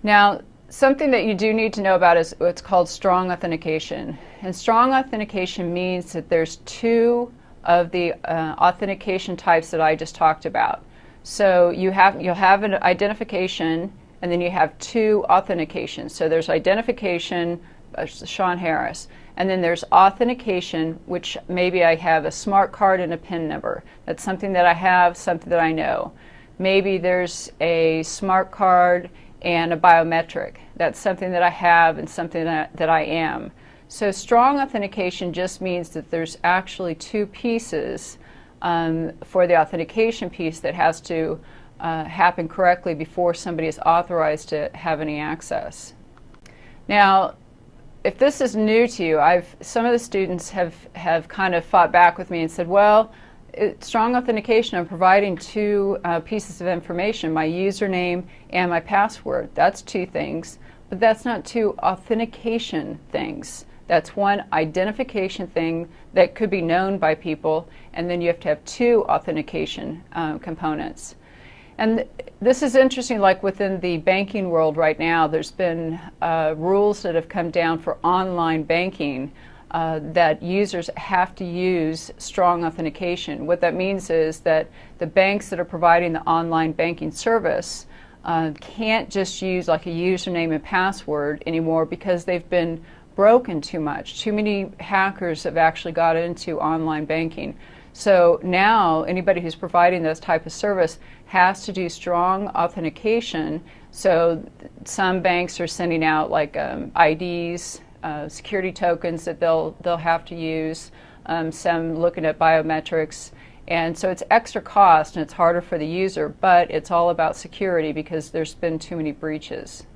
Now, something that you do need to know about is what's called strong authentication. And strong authentication means that there's two of the authentication types that I just talked about. So you'll have an identification, and then you have two authentications. So there's identification, Sean Harris, and then there's authentication, which maybe I have a smart card and a PIN number. That's something that I have, something that I know. Maybe there's a smart card and a biometric. That's something that I have and something that I am. So strong authentication just means that there's actually two pieces for the authentication piece that has to happen correctly before somebody is authorized to have any access. Now, if this is new to you, some of the students have kind of fought back with me and said, well, strong authentication, I'm providing two pieces of information, my username and my password. That's two things, but that's not two authentication things. That's one identification thing that could be known by people, and then you have to have two authentication components. And this is interesting, like within the banking world right now, there's been rules that have come down for online banking that users have to use strong authentication. What that means is that the banks that are providing the online banking service can't just use like a username and password anymore because they've been broken too much. Too many hackers have actually got into online banking. So now anybody who's providing this type of service has to do strong authentication. So some banks are sending out like IDs, security tokens that they'll have to use, some looking at biometrics, and so it's extra cost and it's harder for the user, but it's all about security because there's been too many breaches.